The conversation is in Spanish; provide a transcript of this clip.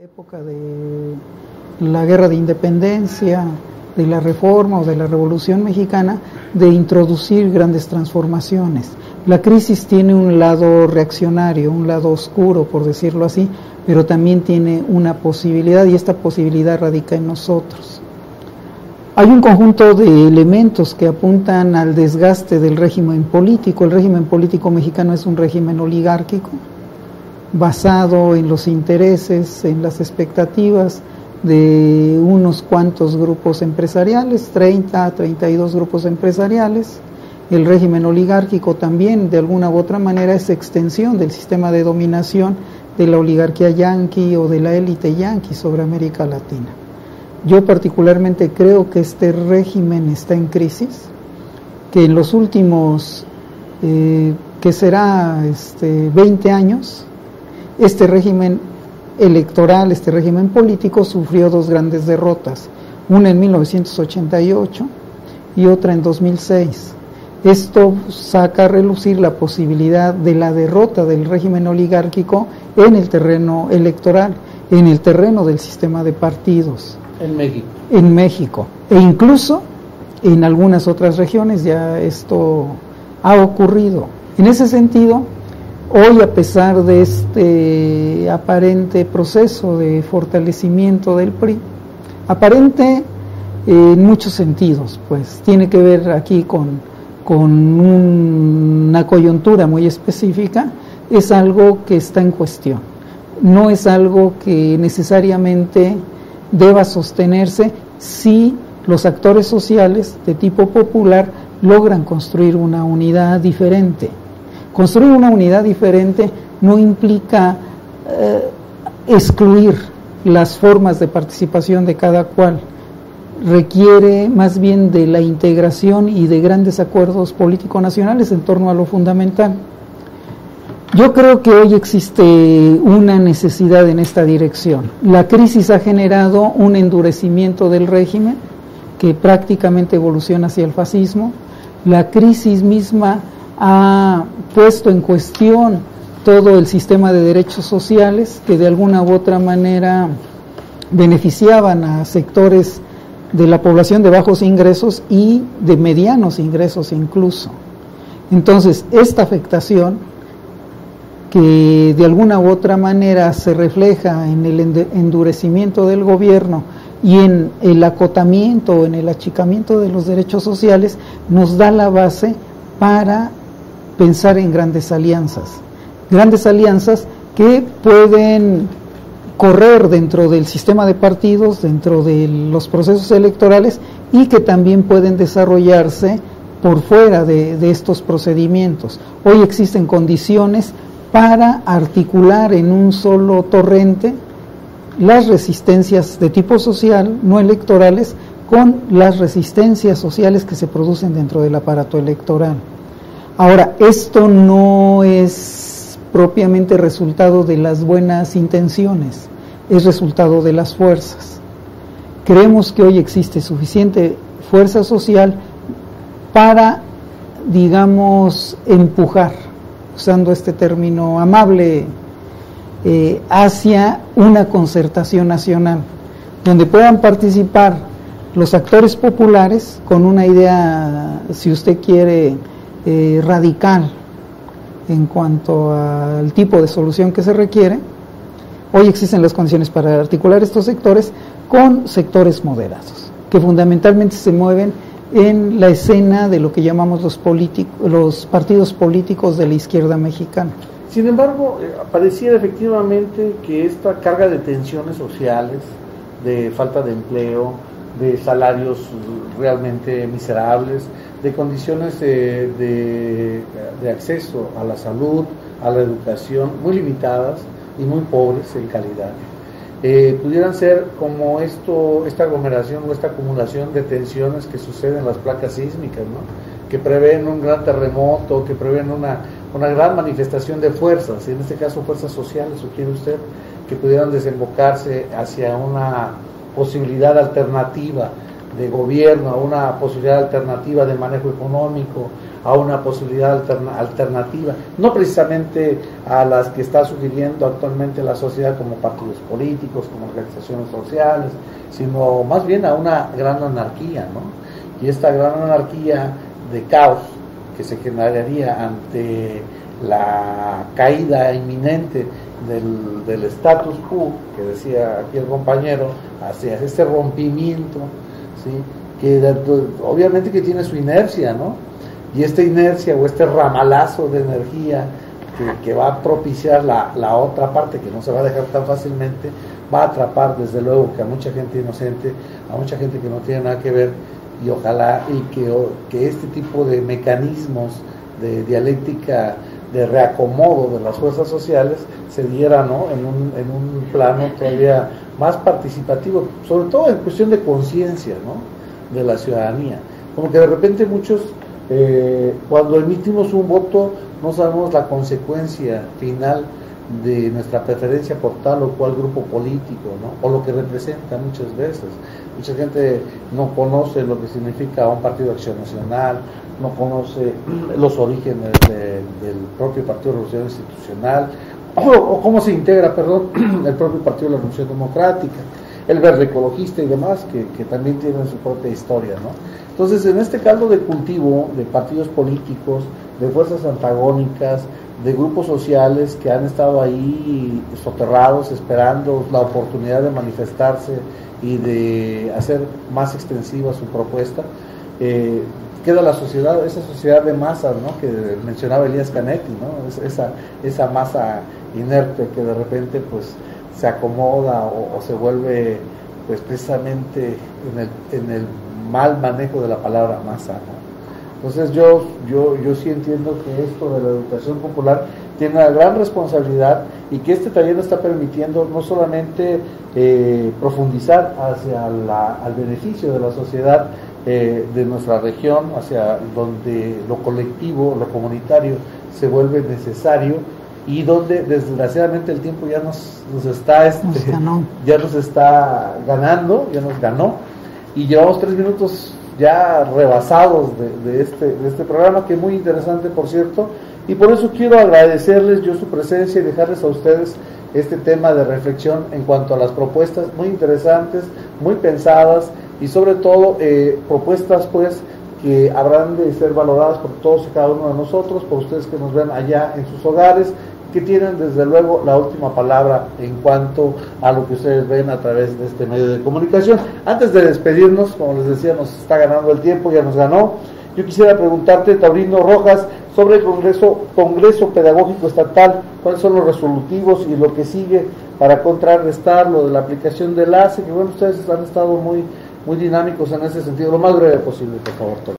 Época de la guerra de independencia, de la reforma o de la revolución mexicana, de introducir grandes transformaciones. La crisis tiene un lado reaccionario, un lado oscuro, por decirlo así, pero también tiene una posibilidad, y esta posibilidad radica en nosotros. Hay un conjunto de elementos que apuntan al desgaste del régimen político. El régimen político mexicano es un régimen oligárquico, basado en los intereses, en las expectativas de unos cuantos grupos empresariales, 30, 32 grupos empresariales. El régimen oligárquico también, de alguna u otra manera, es extensión del sistema de dominación de la oligarquía yanqui o de la élite yanqui sobre América Latina. Yo particularmente creo que este régimen está en crisis, que en los últimos, que será 20 años, este régimen electoral, este régimen político sufrió dos grandes derrotas, una en 1988 y otra en 2006. Esto saca a relucir la posibilidad de la derrota del régimen oligárquico en el terreno electoral, en el terreno del sistema de partidos. En México. E incluso en algunas otras regiones ya esto ha ocurrido. En ese sentido, hoy, a pesar de este aparente proceso de fortalecimiento del PRI, aparente en muchos sentidos, pues tiene que ver aquí con una coyuntura muy específica, es algo que está en cuestión. No es algo que necesariamente deba sostenerse si los actores sociales de tipo popular logran construir una unidad diferente. Construir una unidad diferente no implica excluir las formas de participación de cada cual, requiere más bien de la integración y de grandes acuerdos político-nacionales en torno a lo fundamental. Yo creo que hoy existe una necesidad en esta dirección. La crisis ha generado un endurecimiento del régimen que prácticamente evoluciona hacia el fascismo. La crisis misma ha puesto en cuestión todo el sistema de derechos sociales que de alguna u otra manera beneficiaban a sectores de la población de bajos ingresos y de medianos ingresos incluso. Entonces, esta afectación, que de alguna u otra manera se refleja en el endurecimiento del gobierno y en el acotamiento o en el achicamiento de los derechos sociales, nos da la base para pensar en grandes alianzas que pueden correr dentro del sistema de partidos, dentro de los procesos electorales, y que también pueden desarrollarse por fuera de estos procedimientos. Hoy existen condiciones para articular en un solo torrente las resistencias de tipo social, no electorales, con las resistencias sociales que se producen dentro del aparato electoral. Ahora, esto no es propiamente resultado de las buenas intenciones, es resultado de las fuerzas. Creemos que hoy existe suficiente fuerza social para, digamos, empujar, usando este término amable, hacia una concertación nacional, donde puedan participar los actores populares con una idea, si usted quiere, radical en cuanto al tipo de solución que se requiere. Hoy existen las condiciones para articular estos sectores con sectores moderados, que fundamentalmente se mueven en la escena de lo que llamamos los partidos políticos de la izquierda mexicana. Sin embargo, pareciera efectivamente que esta carga de tensiones sociales, de falta de empleo, de salarios realmente miserables, de condiciones de acceso a la salud, a la educación muy limitadas y muy pobres en calidad, pudieran ser como esta aglomeración o esta acumulación de tensiones que suceden en las placas sísmicas, ¿no? Que prevén un gran terremoto, que prevén una gran manifestación de fuerzas, en este caso fuerzas sociales, o quiere usted, que pudieran desembocarse hacia una posibilidad alternativa de gobierno, a una posibilidad alternativa de manejo económico, a una posibilidad alternativa, no precisamente a las que está sugiriendo actualmente la sociedad como partidos políticos, como organizaciones sociales, sino más bien a una gran anarquía, ¿no? Y esta gran anarquía de caos que se generaría ante la caída inminente del status quo, que decía aquí el compañero, hacia este rompimiento, ¿sí? Que obviamente que tiene su inercia, ¿no? Y esta inercia o este ramalazo de energía que va a propiciar la otra parte, que no se va a dejar tan fácilmente, va a atrapar desde luego que a mucha gente inocente, a mucha gente que no tiene nada que ver, y ojalá y que este tipo de mecanismos de dialéctica de reacomodo de las fuerzas sociales se diera, ¿no? en un plano todavía más participativo, sobre todo en cuestión de conciencia, ¿no? De la ciudadanía. Como que de repente muchos, cuando emitimos un voto, no sabemos la consecuencia final de nuestra preferencia por tal o cual grupo político, ¿no? O lo que representa muchas veces. Mucha gente no conoce lo que significa un partido de Acción Nacional, no conoce los orígenes del propio Partido de Revolución Institucional, o cómo se integra, el propio Partido de la Revolución Democrática, el Verde Ecologista y demás, que también tienen su propia historia, ¿no? Entonces, en este caldo de cultivo de partidos políticos, de fuerzas antagónicas, de grupos sociales que han estado ahí soterrados, esperando la oportunidad de manifestarse y de hacer más extensiva su propuesta, queda la sociedad, esa sociedad de masas, ¿no? Que mencionaba Elías Canetti, ¿no? Esa masa inerte que de repente pues se acomoda o se vuelve pues precisamente en el mal manejo de la palabra masa, ¿no? Entonces yo sí entiendo que esto de la educación popular tiene una gran responsabilidad y que este taller nos está permitiendo no solamente profundizar hacia al beneficio de la sociedad de nuestra región, hacia donde lo colectivo, lo comunitario se vuelve necesario y donde desgraciadamente el tiempo ya nos está ya nos está ganando, ya nos ganó y llevamos 3 minutos ya rebasados de este programa, que es muy interesante, por cierto, y por eso quiero agradecerles yo su presencia y dejarles a ustedes este tema de reflexión en cuanto a las propuestas muy interesantes, muy pensadas y sobre todo propuestas pues que habrán de ser valoradas por todos y cada uno de nosotros, por ustedes que nos ven allá en sus hogares, que tienen desde luego la última palabra en cuanto a lo que ustedes ven a través de este medio de comunicación. Antes de despedirnos, como les decía, nos está ganando el tiempo, ya nos ganó. Yo quisiera preguntarte, Taurino Rojas, sobre el Congreso Pedagógico Estatal, cuáles son los resolutivos y lo que sigue para contrarrestar lo de la aplicación del ACE, que bueno, ustedes han estado muy dinámicos en ese sentido, lo más breve posible, por favor, Taurino.